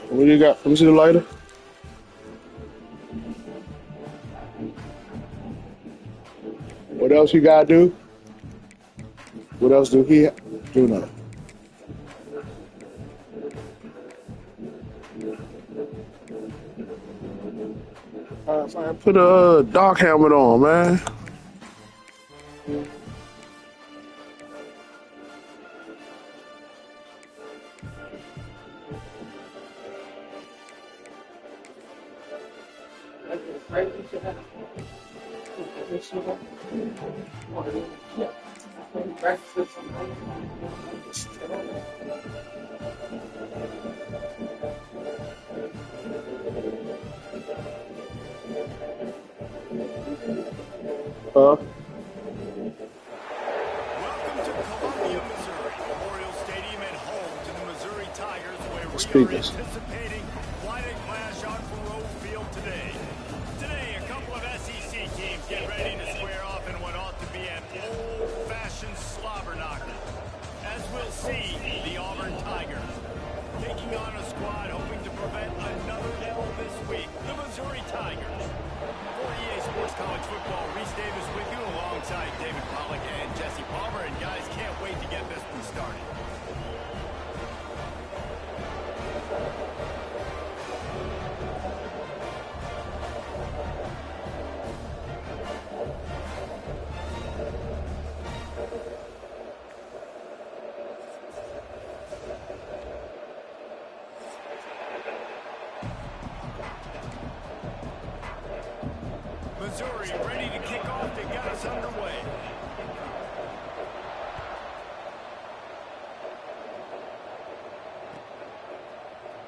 What do you got? Let me see the lighter. What else you gotta do? What else do he do now? I put a dog helmet on, man. Huh? Welcome to Columbia, Missouri, Memorial Stadium and home to the Missouri Tigers, where we are anticipating quite a clash on Faroe Field today. Today, a couple of SEC teams get ready to square off in what ought to be an old-fashioned slobber knocker. As we'll see, the Auburn Tigers taking on a squad hoping to prevent another L this week, the Missouri Tigers. For EA Sports College Football, Reese Davis with you alongside David Pollack and Jesse Palmer. And guys, can't wait to get this one started. Missouri ready to kick off to get us underway.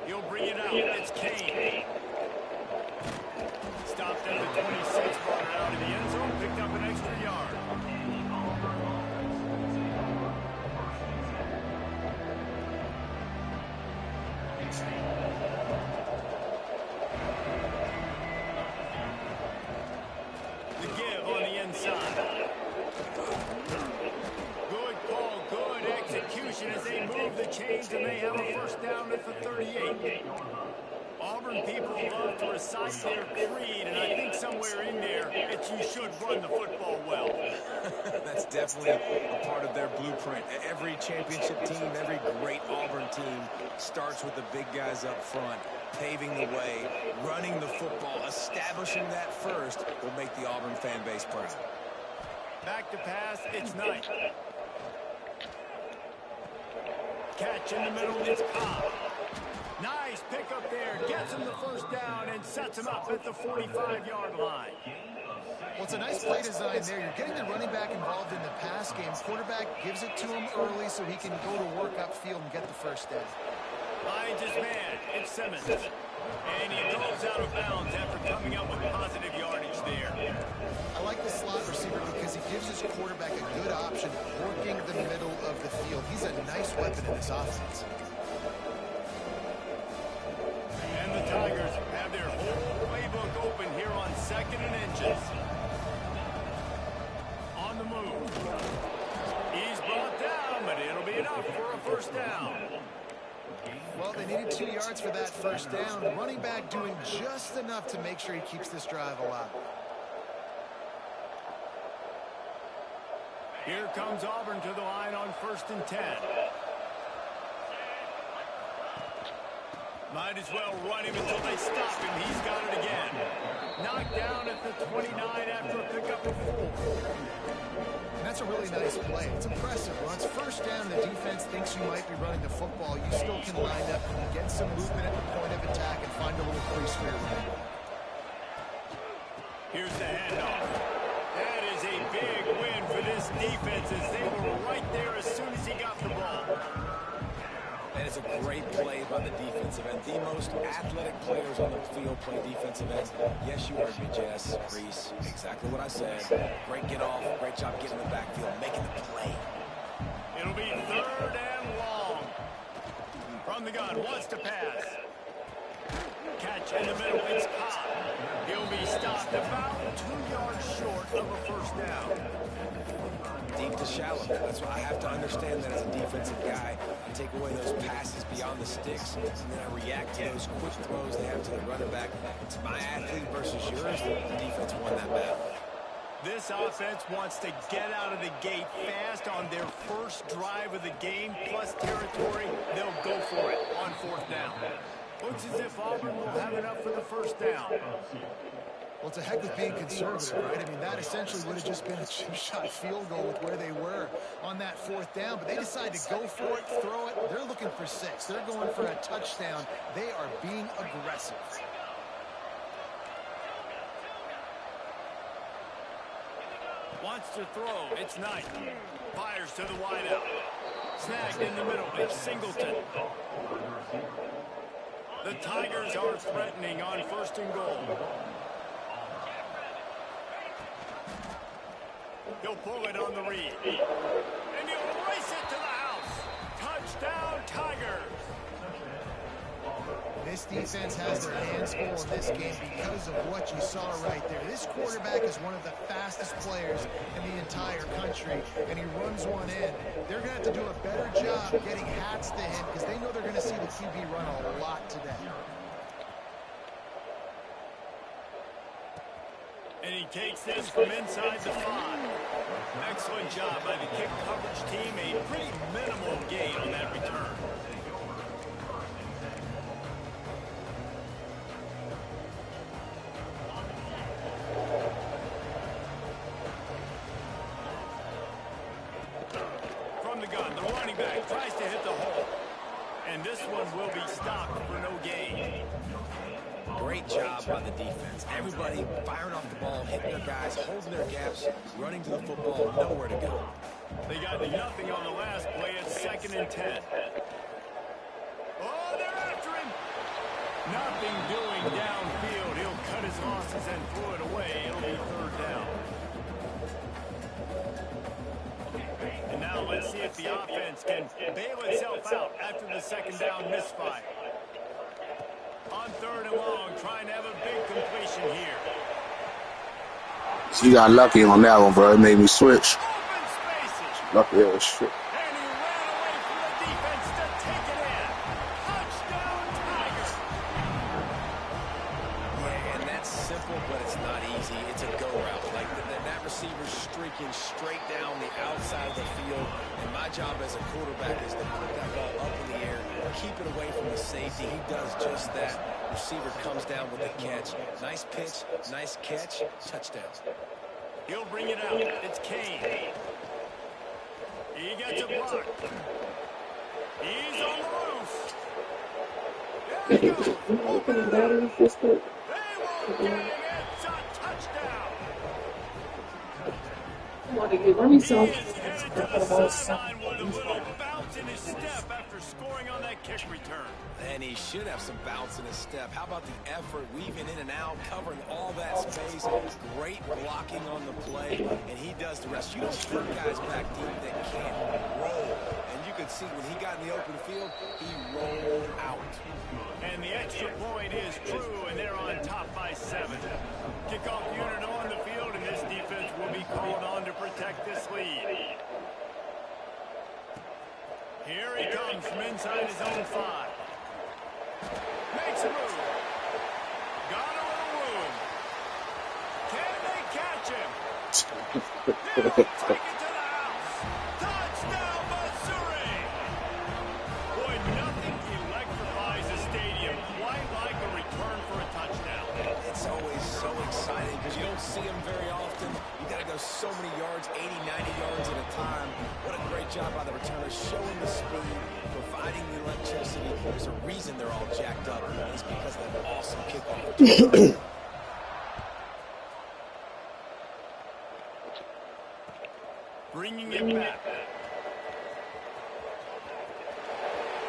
He'll bring it out. It's Kane. Stopped at the 26, brought it out of the end zone, picked up an extra yard. The give on the inside. Good call, good execution as they move the chains and they have a first down at the 38. Auburn people love to recite their creed, and I think somewhere in there it's you should run the football well. That's definitely a part of their blueprint. Every championship team, every great Auburn team starts with the big guys up front, paving the way, running the football, establishing that first will make the Auburn fan base proud. Back to pass, it's Knight. Catch in the middle, it's Cobb. Nice pickup there, gets him the first down and sets him up at the 45-yard line. Well, it's a nice play design there. You're getting the running back involved in the pass game. Quarterback gives it to him early so he can go to work upfield and get the first down. Finds his man, it's Simmons. And he goes out of bounds after coming up with positive yardage there. I like the slot receiver because he gives his quarterback a good option working the middle of the field. He's a nice weapon in this offense. And the Tigers have their whole playbook open here on 2nd and inches. On the move. He's brought down, but it'll be enough for a first down. Well, they needed 2 yards for that first down. The running back doing just enough to make sure he keeps this drive alive. Here comes Auburn to the line on 1st and 10. Might as well run him until they stop him. He's got it again. Knocked down at the 29 after a pickup of 4. And that's a really nice play. It's impressive. Once first down, the defense thinks you might be running the football. You still can line up and get some movement at the point of attack and find a little crease for your running back. Here's the handoff. That is a big win for this defense as they were right there as soon as he got the ball. And it's a great play by the defensive end. The most athletic players on the field play defensive ends. Yes, you heard me, Jess, Reese. Exactly what I said. Great get off. Great job getting in the backfield, making the play. It'll be 3rd and long. From the gun, wants to pass. Catch in the middle, it's Cobb. He'll be stopped about 2 yards short of a first down. Deep to shallow. That's why I have to understand that as a defensive guy. I take away those passes beyond the sticks, and then I react to those quick throws they have to the running back. It's my athlete versus yours. The defense won that battle. This offense wants to get out of the gate fast on their first drive of the game, plus territory. They'll go for it on 4th down. Looks as if Auburn will have enough for the first down. Well, it's a heck of being conservative, right? I mean, that essentially would have just been a chip-shot field goal with where they were on that 4th down. But they decide to go for it, throw it. They're looking for 6. They're going for a touchdown. They are being aggressive. Wants to throw. It's Knight. Fires to the wideout. Snagged in the middle. It's Singleton. The Tigers are threatening on 1st and goal. He'll pull it on the read. And he'll race it to the house. Touchdown, Tigers. This defense has their hands full in this game because of what you saw right there. This quarterback is one of the fastest players in the entire country, and he runs one in. They're going to have to do a better job getting hats to him because they know they're going to see the QB run a lot today. And he takes this from inside the 5. Excellent job by the kick coverage team. A pretty minimal gain on that return. From the gun, the running back tries to hit the hole. And this one will be stopped for no gain. Great job by the defense. Everybody firing off the ball, hitting their guys, holding their gaps, running to the football, nowhere to go. They got nothing on the last play. It's 2nd and 10. Oh, they're after him. Nothing doing downfield. He'll cut his losses and throw it away. It'll be 3rd down. And now let's see if the offense can bail itself out after the 2nd down misfire. On 3rd and long, trying to have a big completion here. So you got lucky on that one, bro. It made me switch. Open spaces. Lucky as shit. And he ran away from the defense to take it in. Touchdown, Tigers. Yeah, and that's simple, but it's not easy. It's a go route. Like that receiver's streaking straight down the outside of the field. And my job as a quarterback is to put that ball up in the air, keep it away from the safety. He does just that. Receiver comes down with the catch. Nice pitch, nice catch, touchdown. He'll bring it out. It's Kane. He gets a block. He's on the roof. There he goes. Open it up. They won't get him. It's a touchdown. Let me solve He is headed to the sideline with a little bounce in his step after scoring on that kick return. And he should have some bounce in his step. How about the effort, weaving in and out, covering all that space. Great blocking on the play, and he does the rest. You don't put guys back deep that can't roll. And you could see when he got in the open field, he rolled out. And the extra point is true, and they're on top by 7. Kickoff unit on the field, and this defense will be called on to protect this lead. Here he comes from inside his own 5. Makes a move. Got a little room. Can they catch him? He'll take it to the house. Touchdown, Missouri! Boy, nothing electrifies a stadium quite like a return for a touchdown. It's always so exciting because you don't see them very often. You got to go so many yards, 80, 90 yards at a time. What a great job by the returners, showing the speed, providing the electricity. There's a reason they're all jacked up. It's because of that awesome kickoff. Bringing it back.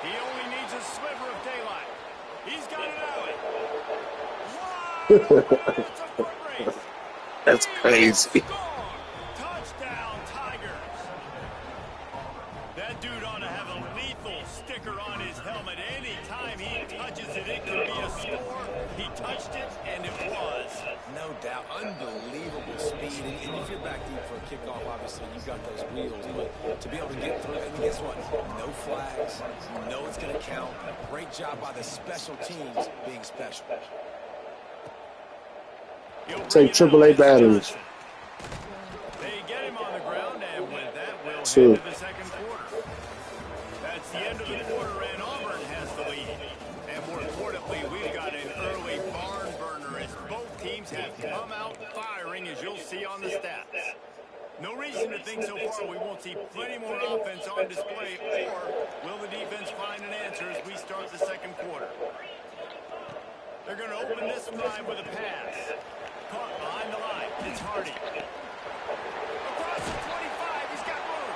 He only needs a sliver of daylight. He's got it out. Wide open. It's a foot race. That's crazy. Touchdown, Tigers. That dude ought to have a lethal sticker on his helmet. Anytime he touches it, it could be a score. He touched it, and it was. No doubt. Unbelievable speed. speed, and if you're back deep for a kickoff, obviously you've got those wheels, but to be able to get through, and guess what? No flags, you know it's going to count. Great job by the special teams being special. Take AAA batteries. They get him on the ground, and with that, we'll head to the second quarter. That's the end of the quarter, and Auburn has the lead. And more importantly, we've got an early barn burner as both teams have come out firing, as you'll see on the stats. No reason to think so far we won't see plenty more offense on display, or will the defense find an answer as we start the second quarter? They're going to open this drive with a pass. Caught behind the line. It's Hardy. Across the 25, he's got room.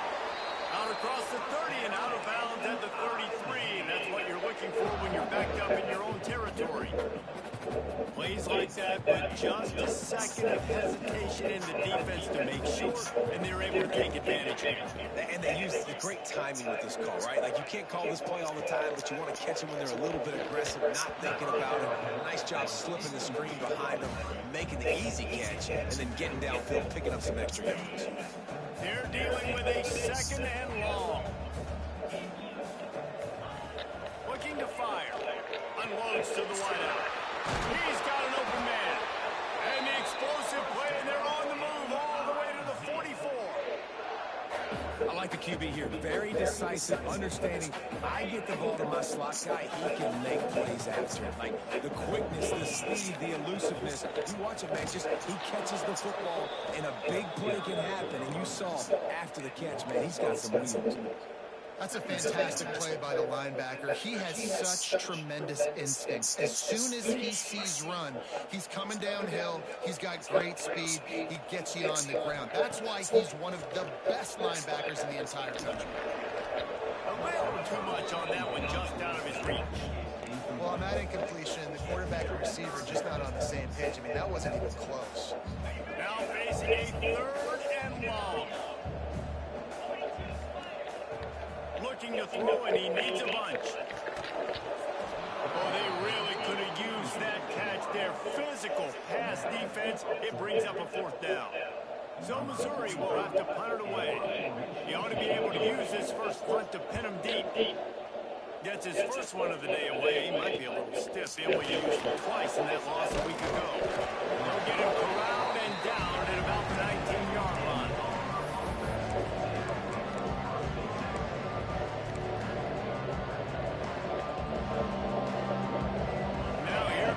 Out across the 30 and out of bounds at the 33. And that's what you're looking for when you're backed up in your own territory. Plays like that, but just a second of hesitation in the defense to make sure, and they're able to take advantage of it. And they use the great timing with this call, right? Like, you can't call this play all the time, but you want to catch them when they're a little bit aggressive, not thinking about it. Nice job slipping the screen behind them, making the easy catch, and then getting downfield, picking up some extra yards. They're dealing with a second and long. Looking to fire. Unloads to the wideout. He's got an open man. And the explosive play, and they're on the move all the way to the 44. I like the QB here. Very decisive, understanding. I get the ball to my slot guy, he can make plays after it. Like the quickness, the speed, the elusiveness. You watch it, man. Just he catches the football, and a big play can happen. And you saw after the catch, man, he's got some wheels. That's a fantastic play by the linebacker. He has such tremendous instinct. As soon as he sees run, he's coming downhill. He's got great speed. He gets you on the ground. That's why he's one of the best linebackers in the entire country. A little too much on that one, just out of his reach. Well, on that incompletion, the quarterback and receiver just not on the same page. I mean, that wasn't even close. Now facing a third and long. Looking to throw, and he needs a bunch. Oh, they really could have used that catch there. Physical pass defense. It brings up a fourth down. So Missouri will have to punt it away. He ought to be able to use his first punt to pin him deep. Gets his first one of the day away. He might be a little stiff. They only used him twice in that loss a week ago. They'll get him corralled and down at about the 19-yard line.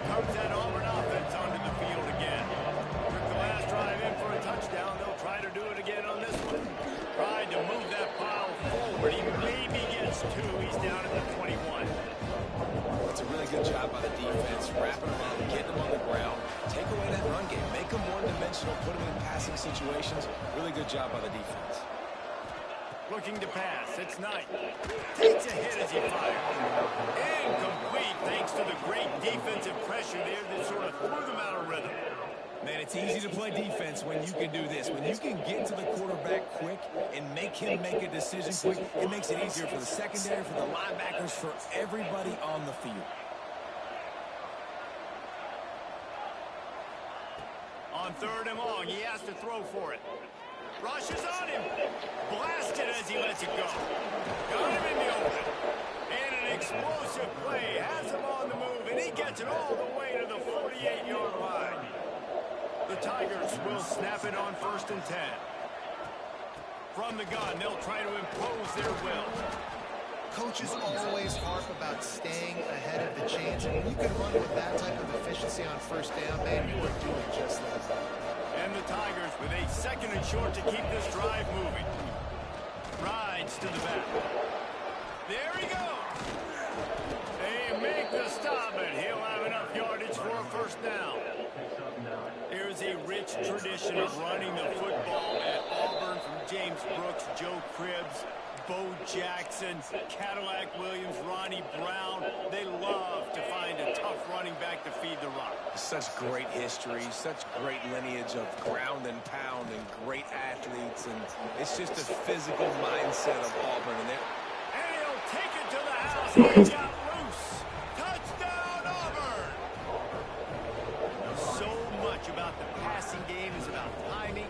Comes that Auburn offense onto the field again. Took the last drive in for a touchdown. They'll try to do it again on this one. Tried to move that pile forward. He maybe gets two. He's down at the 21. It's a really good job by the defense, wrapping them up, getting them on the ground, take away that run game, make them one-dimensional, put them in passing situations. Really good job by the defense. Looking to pass. It's Knight. Takes a hit as he fires. Incomplete thanks to the great defensive pressure there that sort of threw them out of rhythm. Man, it's easy to play defense when you can do this. When you can get to the quarterback quick and make him make a decision quick, it makes it easier for the secondary, for the linebackers, for everybody on the field. On third and long, he has to throw for it. Rushes on him. Blasted as he lets it go. Got him in the open. And an explosive play. Has him on the move, and he gets it all the way to the 48-yard line. The Tigers will snap it on 1st and 10. From the gun, they'll try to impose their will. Coaches always harp about staying ahead of the chains, and when you can run with that type of efficiency on 1st down, man, you are doing just that. And the Tigers with a 2nd and short to keep this drive moving. Rides to the back. There he goes. They make the stop, and he'll have enough yardage for a 1st down. There's a rich tradition of running the football at Auburn from James Brooks, Joe Cribbs, Bo Jackson, Cadillac Williams, Ronnie Brown. They love to find a tough running back to feed the rock. Such great history, such great lineage of ground and pound and great athletes. And it's just a physical mindset of Auburn. And he'll take it to the house. He got loose. Touchdown, Auburn. So much about the passing game is about timing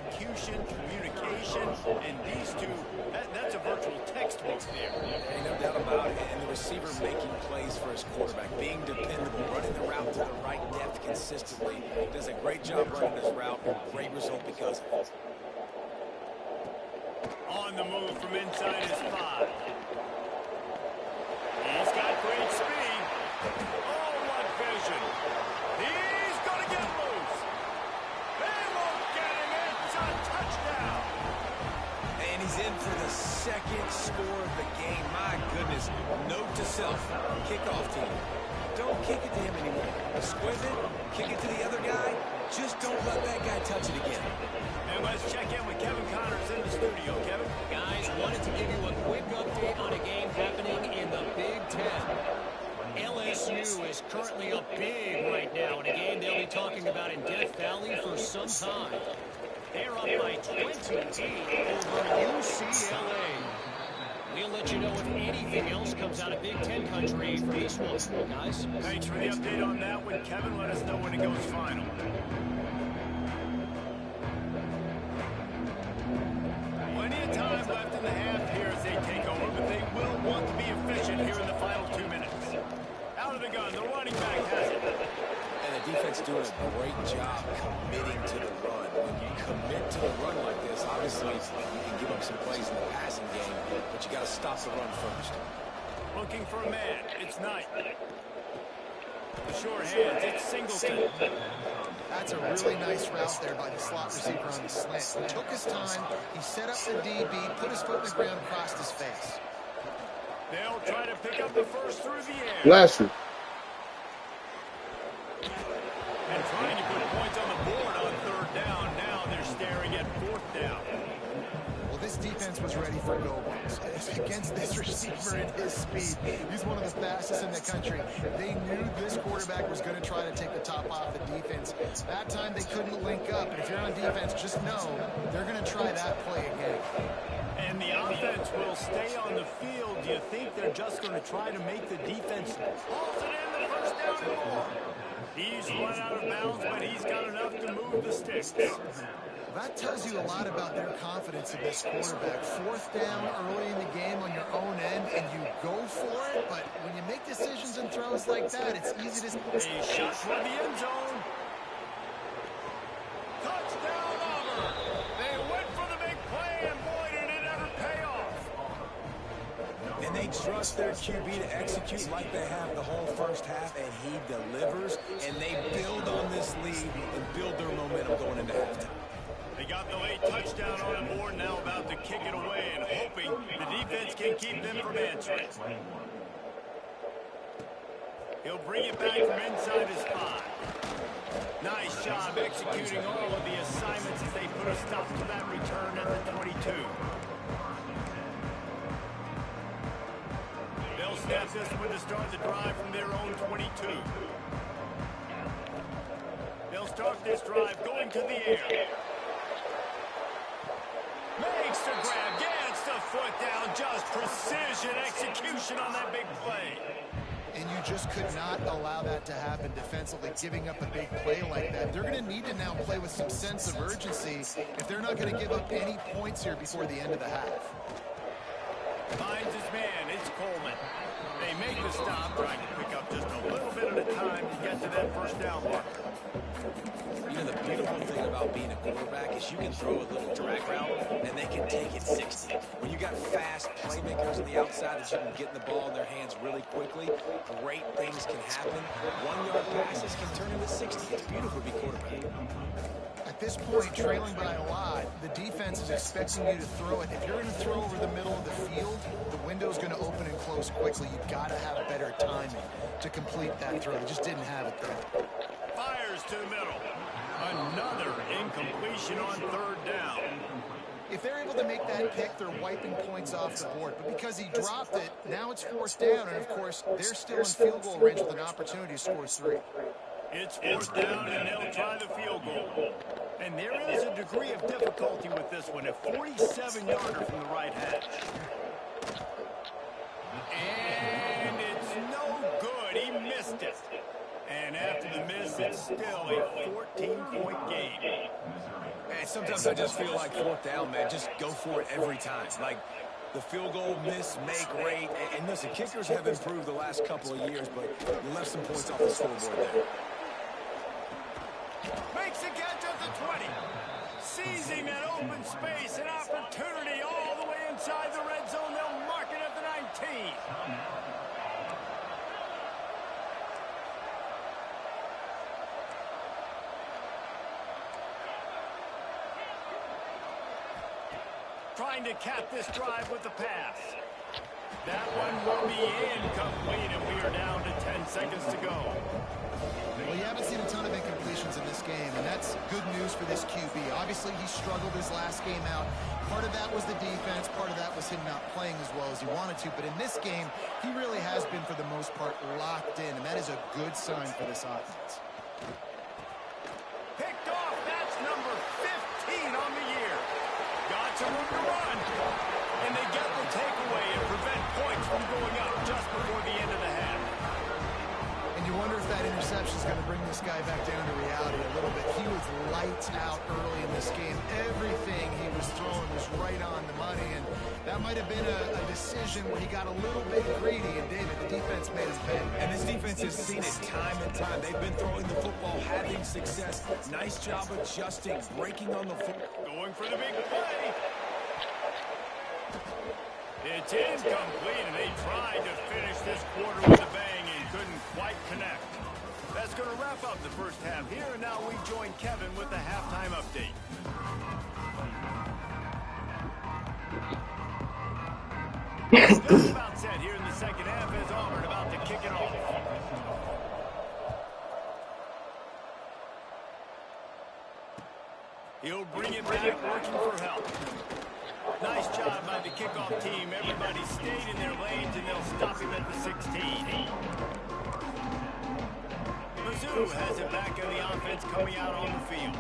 execution, communication, and these two, that's a virtual textbook there. Ain't no doubt about it. And the receiver making plays for his quarterback, being dependable, running the route to the right depth consistently. Does a great job running his route. Great result because of it. On the move from inside his 5. He's got great speed. Oh, what vision. He's going to get loose. They won't get him. It's a touchdown. And he's in for the second score of the game. My goodness. Note to self. Kickoff team. Don't kick it to him anymore. Squiz it. Kick it to the other guy. Just don't let that guy touch it again. And let's check in with Kevin Connors in the studio. Kevin? Guys, wanted to give you a quick update on a game happening in the Big Ten. LSU is currently up big right now in a game they'll be talking about in Death Valley for some time. They're up by 20 over UCLA. We'll let you know if anything else comes out of Big Ten country for this one, guys. Thanks for the update on that one, Kevin. Let us know when it goes final. Plenty of time left in the half here as they take over, but they will want to be efficient here in the final 2 minutes. Out of the gun, the running back has it. And the defense doing a great job committing to the run. When you commit to the run like this, obviously you can give up some plays in the passing game, but you got to stop the run first. Looking for a man. It's Knight. The short hands. It's Singleton. That's a really nice route there by the slot receiver on the slant. He took his time. He set up the DB, put his foot in the ground, crossed his face. They'll try to pick up the first through the air. Bless you. And trying to put points on the board on 3rd down. Now they're staring at 4th down. Well, this defense was ready for go-balls. Against this receiver at his speed, he's one of the fastest in the country. They knew this quarterback was going to try to take the top off the defense. That time they couldn't link up. And if you're on defense, just know they're going to try that play again. And the offense will stay on the field. Do you think they're just going to try to make the defense pulls it in the first down and more? He's run out of bounds, but he's got enough to move the sticks. That tells you a lot about their confidence in this quarterback. 4th down early in the game on your own end, and you go for it, but when you make decisions and throws like that, it's easy to... A shot toward the end zone. Touchdown, Auburn. They went for the big play, and boy, did it ever pay off. And they trust their QB to execute like they have the whole first half, and he delivers, and they build on this lead and build their momentum going into halftime. They got the late touchdown on the board, now about to kick it away and hoping the defense can keep them from answering. He'll bring it back from inside his 5. Nice job executing all of the assignments as they put a stop to that return at the 22. They'll snap this one to start the drive from their own 22. They'll start this drive going to the air. Makes the grab, gets the foot down, just precision execution on that big play. And you just could not allow that to happen defensively, giving up a big play like that. They're going to need to now play with some sense of urgency if they're not going to give up any points here before the end of the half. Finds his man, it's Coleman. They make the stop, trying to pick up just a little bit at a time to get to that first down marker. You know, the beautiful thing about being a quarterback is you can throw a little drag route, and they can take it 60. When you got fast playmakers on the outside that you can get the ball in their hands really quickly, great things can happen. 1-yard passes can turn into 60. It's beautiful to be quarterback. At this point, trailing by a lot, the defense is expecting you to throw it. If you're going to throw over the middle of the field, the window's going to open and close quickly. You've got to have better timing to complete that throw. They just didn't have it there. Fires to the middle. Another incompletion on 3rd down. If they're able to make that pick, they're wiping points off the board. But because he dropped it, now it's 4th down. And, of course, they're still in field goal range with an opportunity to score 3. It's 4th down, and they'll try the field goal. And there is a degree of difficulty with this one. A 47-yarder from the right hash. And it's no good. He missed it. And after the miss, it's still a 14-point game. And sometimes I just feel like fourth down, man. Just go for it every time. Like the field goal, miss, make, rate. And listen, kickers have improved the last couple of years, but you left some points off the scoreboard there. Makes a catch at the 20. Seizing that open space, an opportunity all the way inside the red zone. They'll mark it at the 19. Trying to cap this drive with the pass. That one will be incomplete, and we are down to 10 seconds to go. Well, you haven't seen a ton of incompletions in this game, and that's good news for this QB. Obviously, he struggled his last game out. Part of that was the defense. Part of that was him not playing as well as he wanted to. But in this game, he really has been, for the most part, locked in, and that is a good sign for this offense. Picked off. That's number 15 on the year. Got some room to run. And they get the takeaway and prevent points from going up just before the end of the half. And you wonder if that interception is going to bring this guy back down to reality a little bit. He was lights out early in this game. Everything he was throwing was right on the money, and that might have been a decision where he got a little bit greedy, and David, the defense made him pay. And this defense has seen it time and time. They've been throwing the football, having success. Nice job adjusting, breaking on the football. Going for the big play. It's incomplete, and they tried to finish this quarter with a bang and couldn't quite connect. That's going to wrap up the first half here, and now we join Kevin with the halftime update. Just about set here in the second half as Auburn about to kick it off. He'll bring it back, working for help. Nice job by the kickoff team. Everybody stayed in their lanes, and they'll stop him at the 16. Mizzou has it back on the offense coming out on the field.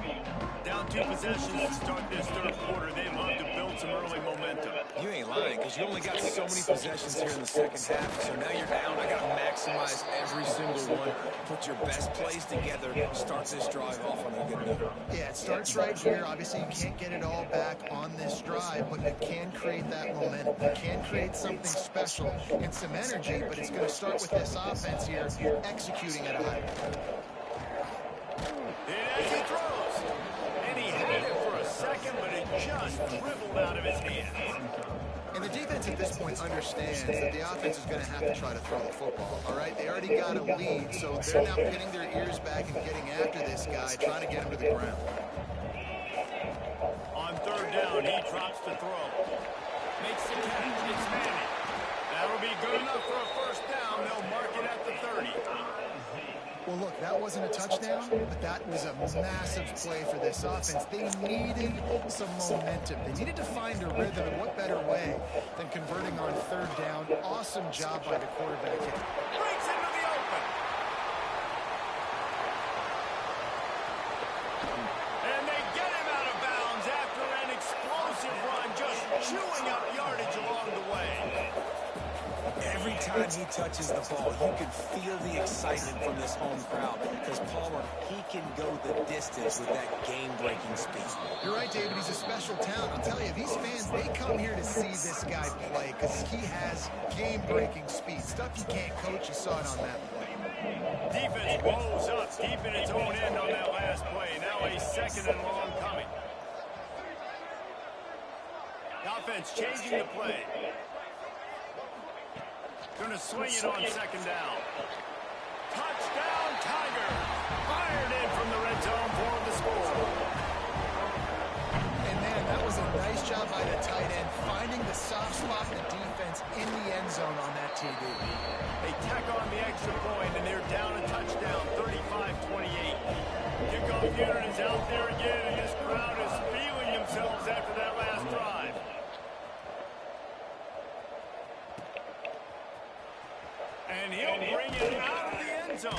Down 2 possessions to start this third quarter. They'd love to build some early momentum. You ain't lying, because you only got so many possessions here in the second half. So now you're down. I got to maximize every single one. Put your best plays together. Start this drive off on a good note. Yeah, it starts right here. Obviously, you can't get it all back on this drive, but you can create that momentum. You can create something special and some energy, but it's going to start with this offense here executing at a high level. And as he throws, and he had it for a second, but it just dribbled out of his hands. And the defense at this point understands that the offense is going to have to try to throw the football, all right? They already got a lead, so they're now pinning their ears back and getting after this guy, trying to get him to the ground. On third down, he drops to throw. Makes the catch. It's Manning. That'll be good enough for a first down. They'll mark it at the 30. Well, look, that wasn't a touchdown, but that was a massive play for this offense. They needed some momentum. They needed to find a rhythm, and what better way than converting on third down. Awesome job by the quarterback here. Breaks into the open. And they get him out of bounds after an explosive run, just chewing up yardage along the way. Every time he touches the ball, you can feel the excitement from this home crowd because Palmer, he can go the distance with that game-breaking speed. You're right, David. He's a special talent. I'll tell you, these fans, they come here to see this guy play because he has game-breaking speed. Stuff you can't coach. You saw it on that play. Defense blows up deep in its own end on that last play. Now a second and long coming. The offense changing the play. Going to swing it on second down. Touchdown, Tiger. Fired in from the red zone for the score. And, man, that was a nice job by the tight end, finding the soft spot in the defense in the end zone on that TD. They tack on the extra point, and they're down a touchdown, 35-28. Kickoff unit is out there again, and this crowd is feeling themselves after that last drive. And he'll bring it out of the end zone.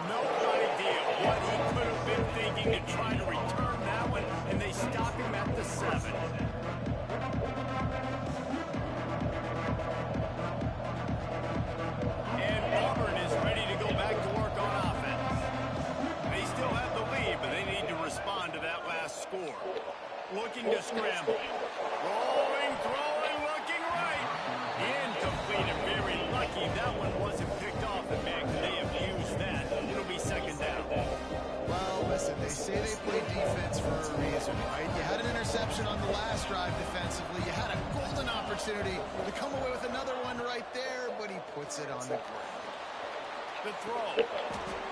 No idea what he could have been thinking to try to return that one, and they stop him at the 7. And Auburn is ready to go back to work scramble. Rolling, throwing, looking right. Incomplete and very lucky that one wasn't picked off. And man, could they have used that? It'll be second down. Well, listen, they say they play defense for a reason, right? You had an interception on the last drive defensively. You had a golden opportunity to come away with another one right there, but he puts it on the ground. The throw.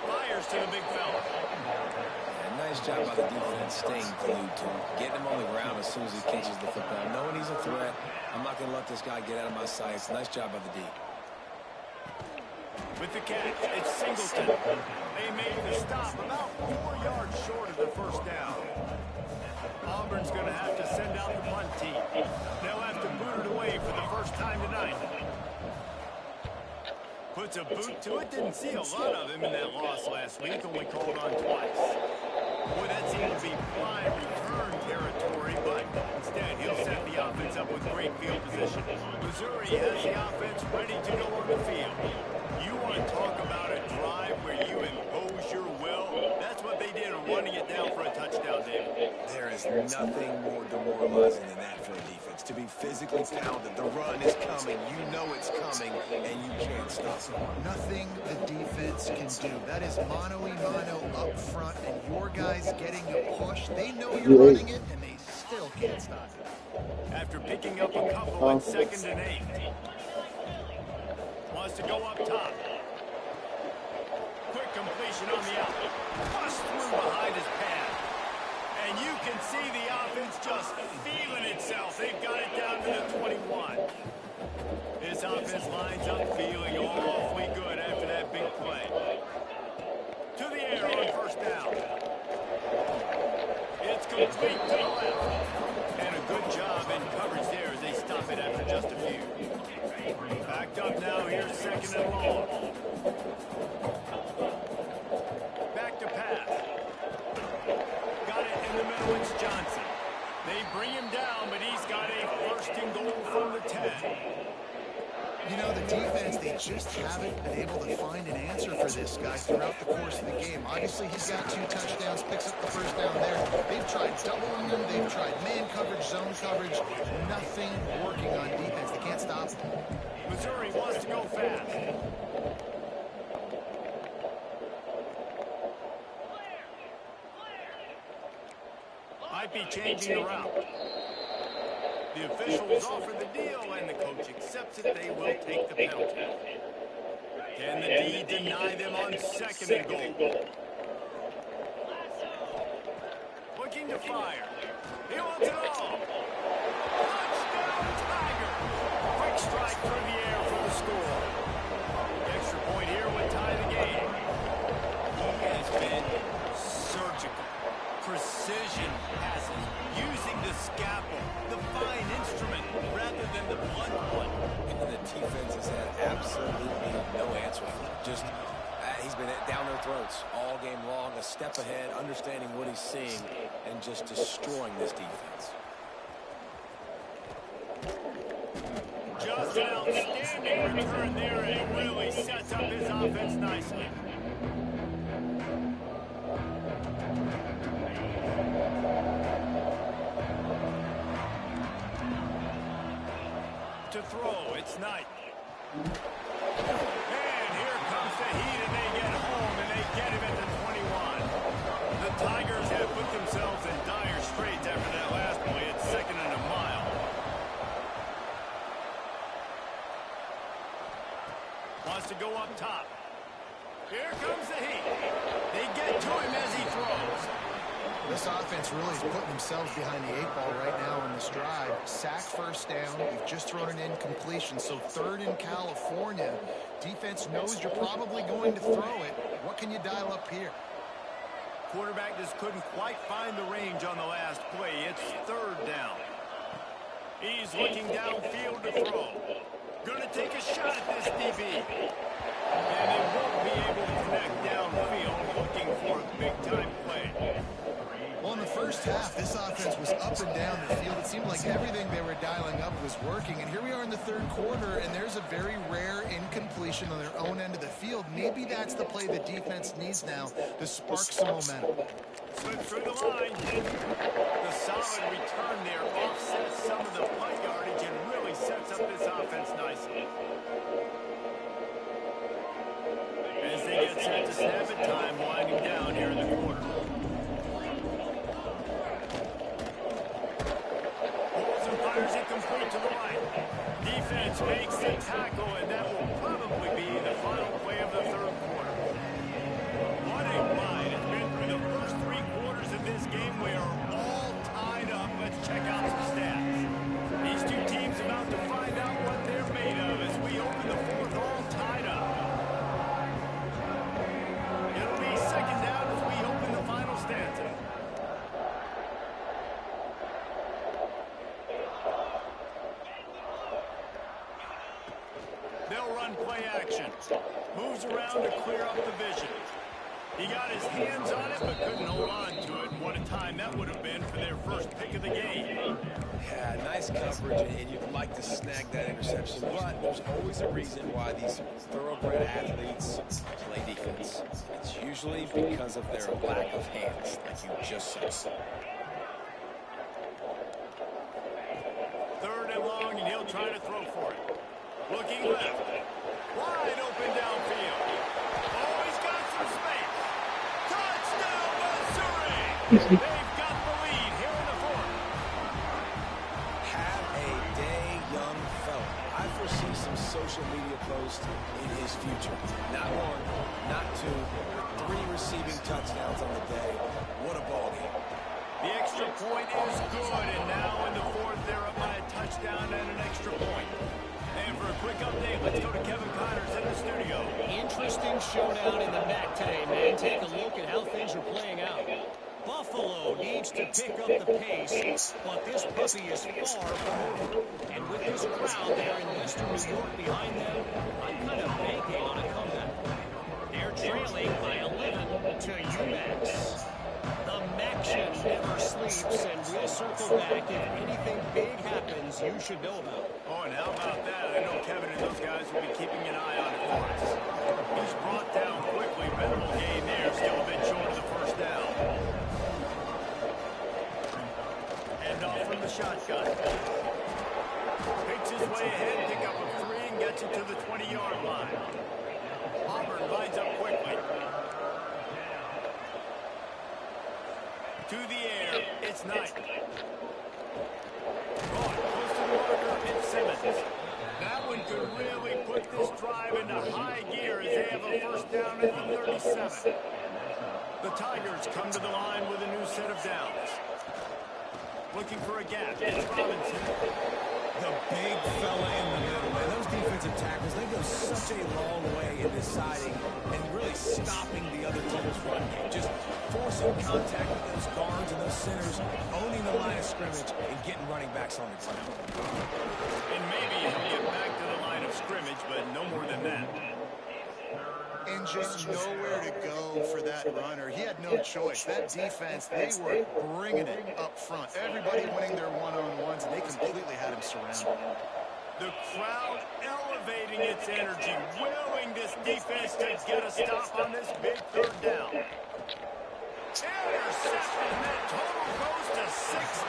Fires to the big fella. Yeah, nice job by the defense staying glued to him. Getting him on the ground as soon as he catches the football. Knowing he's a threat, I'm not going to let this guy get out of my sights. Nice job by the D. With the catch, it's Singleton. They made the stop about 4 yards short of the first down. Auburn's going to have to send out the punt team. They'll have to boot it away for the first time tonight. Puts a boot to it. Didn't see a lot of him in that loss last week. Only called on twice. Boy, that seemed to be prime return territory, but instead he'll set the offense up with great field position. Missouri has the offense ready to go on the field. You want to talk about a drive where you impose your will? That's what they did, running it down for a touchdown, David. There is nothing more demoralizing than that for a defense. To be physically pounded, the run is coming, you know it's coming, and you can't stop it. Nothing the defense can do. That is mano-a-mano up front, and your guys getting a push. They know you're running it, and they still can't stop it. After picking up a couple on 2nd and 8. Wants to go up top. Quick completion on the out. Bust through behind his pad. And you can see the offense just feeling itself. They've got it down to the 21. This offense lines up feeling awfully good after that big play. To the air on first down. It's complete to the left. And a good job in coverage there as they stop it after just a few. Backed up now, here's 2nd and long. Back to pass. Got it in the middle, it's Johnson. They bring him down, but he's got a 1st and goal from the 10. You know, the defense, they just haven't been able to find an answer for this guy throughout the course of the game. Obviously, he's got 2 touchdowns, picks up the first down there. They've tried doubling him. They've tried man coverage, zone coverage. Nothing working on defense. They can't stop him. Missouri wants to go fast. Might be changing the route. The officials offer the deal, and the coach accepts it. They will take the penalty. Can the D deny them on 2nd and goal? Looking to fire. He wants it all. Touchdown, Tiger. Quick strike through the air for the score. Extra point here would tie the game. He has been surgical. Precision passes, using the scalpel, the fine instrument, rather than the blunt one. And the defense has had absolutely no answer for him. Just, he's been down their throats all game long, a step ahead, understanding what he's seeing, and just destroying this defense. Just an outstanding return there, and he really sets up his offense nicely. To throw, it's Knight. And here comes the heat, and they get home, and they get him at the 21. The Tigers have put themselves in dire straits after that last play. It's 2nd and a mile. Wants to go up top. Here comes the heat. They get to him as he throws. This offense really is putting themselves behind the 8 ball right now in this drive. Sack first down. You've just thrown an incompletion. So 3rd in California. Defense knows you're probably going to throw it. What can you dial up here? Quarterback just couldn't quite find the range on the last play. It's 3rd down. He's looking downfield to throw. Gonna take a shot at this DB. And they won't be able to connect downfield, looking for a big-time play. Well, in the first half, this offense was up and down the field. It seemed like everything they were dialing up was working. And here we are in the 3rd quarter, and there's a very rare incompletion on their own end of the field. Maybe that's the play the defense needs now to spark some momentum. Slips through the line. The solid return there offsets some of the punt yardage and really sets up this offense nicely. As they get set to snap it, time winding down here in the quarter. Pulls and fires it complete to the right. Defense makes the tackle, and that will probably be the final play of the third quarter. What a ride. It's been through the first 3 quarters of this game. We are all tied up. Let's check out some stats. These two teams about to find out what they're made of as we open the fourth all tied up. It'll be second down as we open the final stanza. They'll run play action. Moves around to clear up the vision. He got his hands on it, but couldn't hold on to it. What a time that would have been for their first pick of the game. Yeah, nice coverage, and you'd like to snag that interception, but there's always a reason why these thoroughbred athletes play defense. It's usually because of their lack of hands, like you just said. Third and long, and he'll try to throw for it. Looking left. Wide open downfield. Oh, he's got some space. Touchdown, Missouri! They've got the lead here in the fourth. Have a day, young fella. I foresee some social media posts in his future. Not 1, not 2, but 3 receiving touchdowns on the day. What a ball game. The extra point is good, and now in the fourth, they're up by a touchdown and an extra point. And for a quick update, let's go to Kevin Connors in the studio. Interesting showdown in the MAC today, man. Take a look at how things are playing out. Buffalo needs to pick up the pace, but this puppy is far from over. And with this crowd there in Western New York behind them, I'm kind of banking on a comeback. They're trailing by 11 to UMass. The Maction never sleeps, and we'll circle back if anything big happens you should know about. Oh, and how about that? I know Kevin and those guys will be keeping an eye on it for us. He's brought down quickly. Minimal gain there. Still a bit short of the first down. And off from the shotgun. Picks his way ahead, pick up a 3, and gets it to the 20-yard line. Auburn lines up quickly. To the air, it's Knight. Caught close to the marker, it's Simmons. That one could really put this drive into high gear as they have a first down at the 37. The Tigers come to the line with a new set of downs. Looking for a gap, it's Robinson. The big fella in the middle, man. Those defensive tackles, they go such a long way in deciding and really stopping the other team's run game. Just forcing contact with those guards and those centers, owning the line of scrimmage, and getting running backs on the ground. And maybe he'll get back to the line of scrimmage, but no more than that. And just nowhere to go for that runner. He had no choice. That defense, they were bringing it up front. Everybody winning their one-on-ones, and they completely had him surrounded. The crowd elevating its energy, willing this defense to get a stop on this big third down. Interception, that total goes to 16.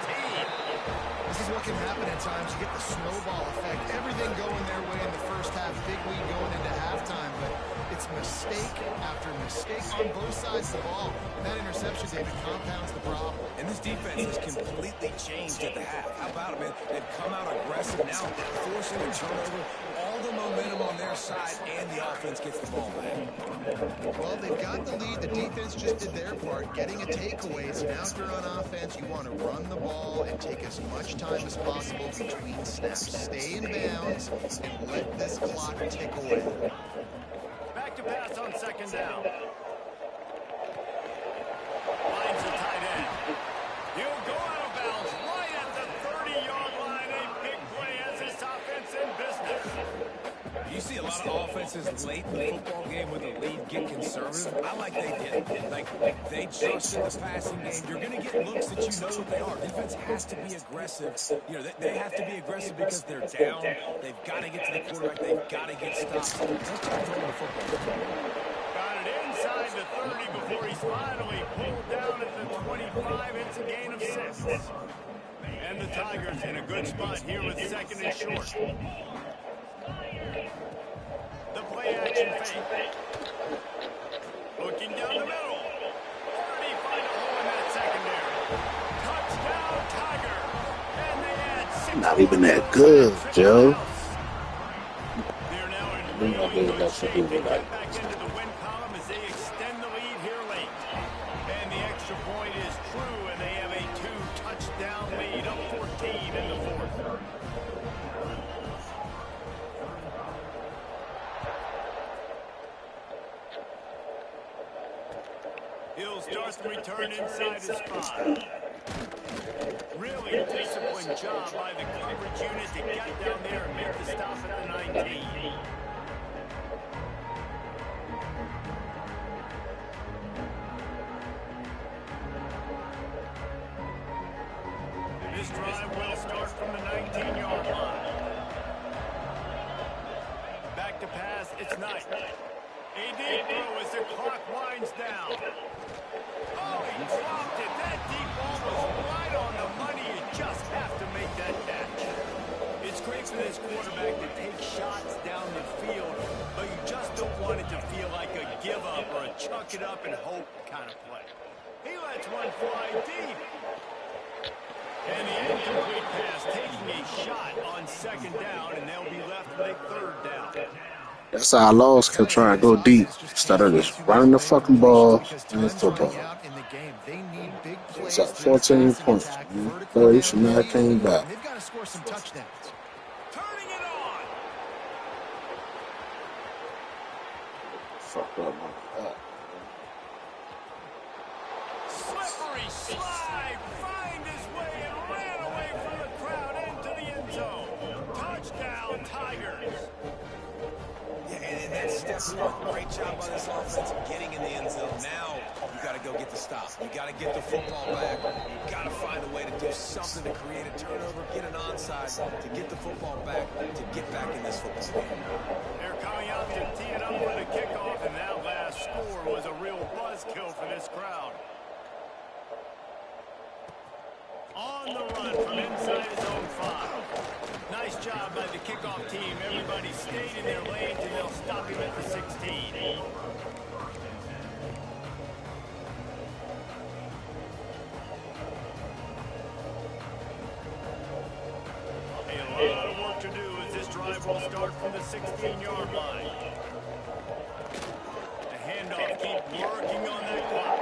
This is what can happen at times. You get the snowball effect. Everything going their way in the first half. Big lead going into halftime, but it's mistake after mistake on both sides of the ball. And that interception, David, compounds the problem. And this defense has completely changed at the half. How about it, man? They've come out aggressive now, forcing a turnover, all the momentum on their side, and the offense gets the ball back. Well, they've got the lead. The defense just did their part, getting a takeaway. So now if you're on offense, you want to run the ball and take as much time as possible between snaps. Stay in bounds and let this clock tick away. Back to pass on second down. Finds the tight end. He'll go out of bounds right at the 30-yard line. A big play as this offense in business. You see a lot of offenses late in the football game with a lead get conservative. I like they did. Like they trusted the passing game. You're going to get looks that you know what they are. Defense has to be aggressive. You know, they have to be aggressive because they're down. They've got to get to the quarterback. They've got to get stops. Let's try to throw the football. Got it inside the 30 before he finally pulled down at the 25. It's a gain of 6. And the Tigers in a good spot here with 2nd and short. The play action fake. Looking down the middle. Already find a hole in that secondary. Touchdown, Tiger. And they add 6 Not even that good, Joe. They're now in We're not really doing good that shape to to do get back into the win column as they extend the lead here late. And the extra point is true, and they have a 2-touchdown lead, up 14 in the 4th. He'll start the return inside his 5. Really disciplined job by the coverage unit to get down there and make the stop at the 19. This drive will start from the 19-yard line. Back to pass, it's Knight. A deep throw as the clock winds down. Oh, he dropped it. That deep ball was right on the money. You just have to make that catch. It's great for this quarterback to take shots down the field, but you just don't want it to feel like a give-up or a chuck it up and hope kind of play. He lets one fly deep. And the incomplete pass taking a shot on 2nd down, and they'll be left with a 3rd down. That's how our laws kept trying to go deep instead of just running the fucking ball and football. It's at 14 points. Boy, you should not have came back. They've got to score some touchdowns. Turning it on. Fuck up my God. Slippery slide. Find his way and ran away from the crowd into the end zone. Touchdown, Tigers. And that's definitely a great job by this offense getting in the end zone. Now you got to go get the stop. You got to get the football back. You got to find a way to do something to create a turnover, get an onside, to get the football back, to get back in this football game. They're coming out to tee it up for the kickoff, and that last score was a real buzzkill for this crowd. On the run from inside his own 5. Nice job by the kickoff team. Everybody stayed in their lanes, and they'll stop him at the 16. A lot of work to do as this drive will start from the 16-yard line. The handoff, keep working on that clock.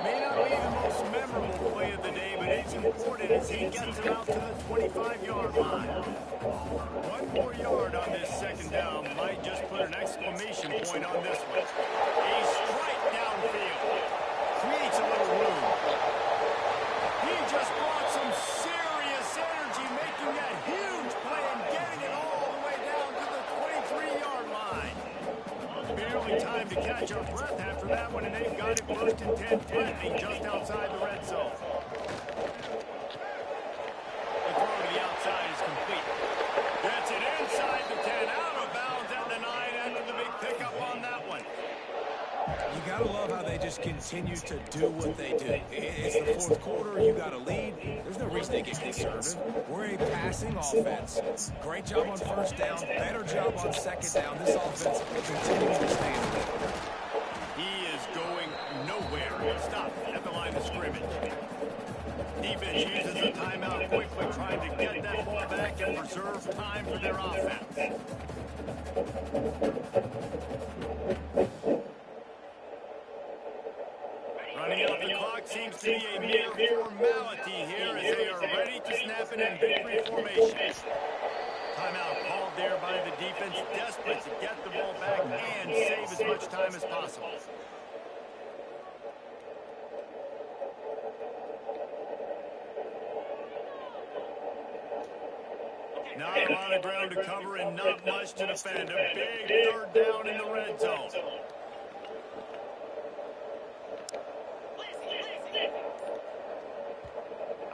May not be the most memorable play of the day, but it's important as he gets him out to the 25-yard line. 1 more yard on this 2nd down might just put an exclamation point on this one. A strike downfield. Creates a little room. He just brought some serious energy, making that huge play and getting it all the way down to the 23-yard line. Barely time to catch our breath after that one, and they've got it 1st and 10, threatening just outside the red zone. The throw to the outside is complete. Gets it inside the 10, out of bounds at the 9 after the big pickup on that one. You got to love how they just continue to do what they do. It's the 4th quarter. You got a lead. There's no reason to get conservative. We're a passing offense. Great job on 1st down. Better job on 2nd down. This offense continues to stay in the lead. He is going nowhere. Stop at the line of scrimmage. Defense uses a timeout quickly, trying to get that ball back and preserve time for their offense. Running out the clock seems to be a mere formality here as they are ready to snap it in victory formation. Timeout called there by the defense, desperate to get the ball back and save as much time as possible. Not a lot of ground to cover and not much to defend. A big 3rd down in the red zone.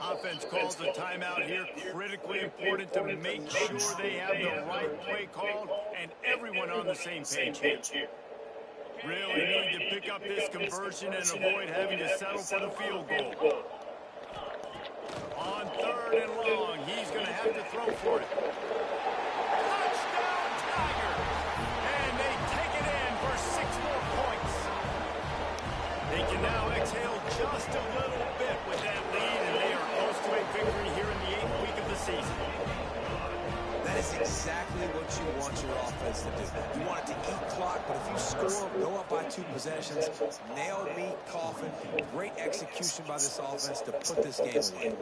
Offense calls a timeout here. Critically important to make sure they have the right play called and everyone on the same page here. Really need to pick up this conversion and avoid having to settle for the field goal. On 3rd and long, he's going to have to throw for it. Touchdown, Tigers! And they take it in for 6 more points. They can now exhale just a little bit with that lead, and they are close to a victory here in the 8th week of the season. That is exactly what you want your offense to do. You want it to eat clock, but if you score, go up by 2 possessions, nail meat, coffin, great execution by this offense to put this game away.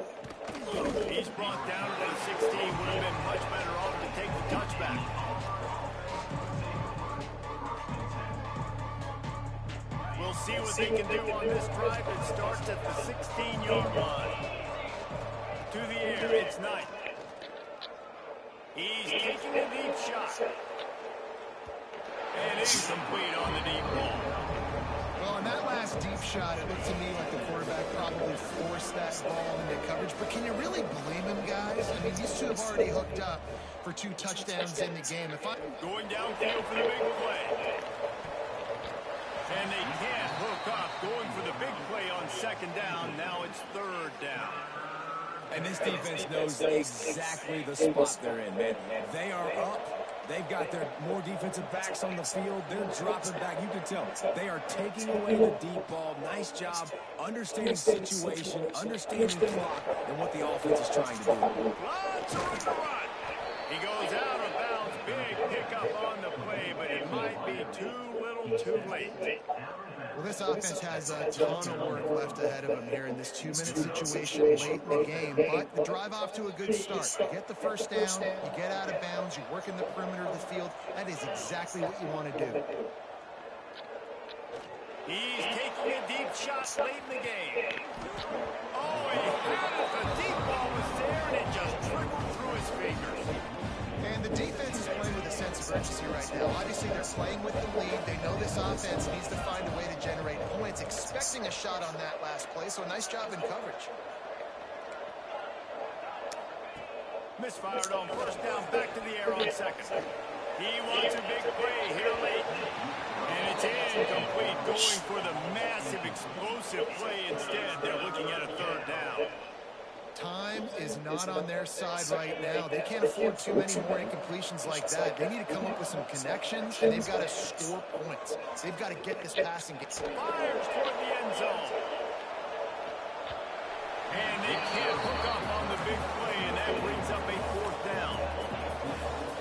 He's brought down to the 16. Would have been much better off to take the touchback. We'll see what they can do on this drive. It starts at the 16-yard line. To the air, it's Knight. He's taking a deep shot. And incomplete on the deep ball. Well, on that last deep shot, it looked to me like the quarterback probably forced that ball into coverage. But can you really blame him, guys? I mean, these two have already hooked up for 2 touchdowns in the game. Going downfield for the big play. And they can't hook up. Going for the big play on 2nd down. Now it's 3rd down. And this defense knows exactly the spot they're in, man. They are up. They've got their more defensive backs on the field. They're dropping back. You can tell they are taking away the deep ball. Nice job understanding situation, understanding clock, and what the offense is trying to do. Lots of room to run. He goes out of bounds. Big pickup on the play, but it might be too little too late. Well, this offense has a ton of work left ahead of them here in this 2-minute situation late in the game. But the drive off to a good start. You get the first down, you get out of bounds, you work in the perimeter of the field. That is exactly what you want to do. He's taking a deep shot late in the game. Oh, he had it. The deep ball was there, and it just trickled through his fingers. And the defense is playing with a sense of urgency right now. Obviously, they're playing with the lead. They know this offense needs to find a way to generate points, expecting a shot on that last play. So a nice job in coverage. Misfired on 1st down, back to the air on 2nd. He wants a big play here late. And it's incomplete, going for the massive explosive play instead. They're looking at a 3rd down. Time is not on their side right now. They can't afford too many more incompletions like that. They need to come up with some connections, and they've got to score points. They've got to get this passing game. Fires toward the end zone. And they can't hook up on the big play, and that brings up a 4th down.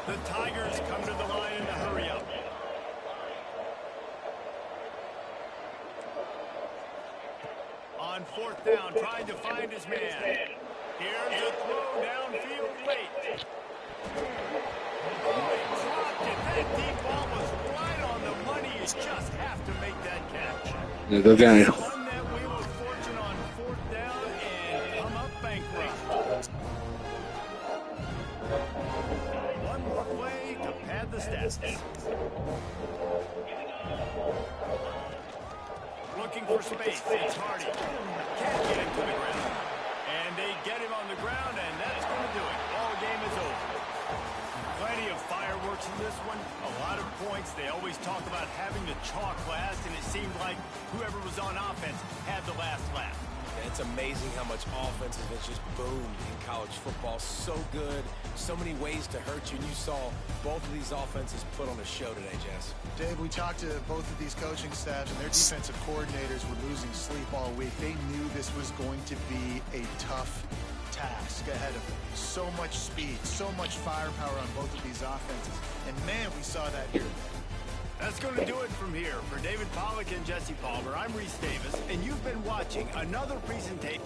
The Tigers come to the line in a hurry-up. On 4th down, trying to find his man. Here's a throw downfield late. Oh, he dropped it. That deep ball was right on the money. You just have to make that catch. Yeah, good game. Won that wheel of fortune on 4th down and come up bankrupt. One more play to pad the stats. Looking for space. It's Hardy. Can't get him to the ground. And they get him on the ground, and that's going to do it. Ball game is over. Plenty of fireworks in this one. A lot of points. They always talk about having the chalk last, and it seemed like whoever was on offense had the last laugh. It's amazing how much offense has just boomed in college football. So good, so many ways to hurt you. And you saw both of these offenses put on a show today, Jess. Dave, we talked to both of these coaching staffs, and their defensive coordinators were losing sleep all week. They knew this was going to be a tough task ahead of them. So much speed, so much firepower on both of these offenses. And, man, we saw that here. That's going to do it from here. For David Pollack and Jesse Palmer, I'm Reese Davis, and you've been watching another presentation.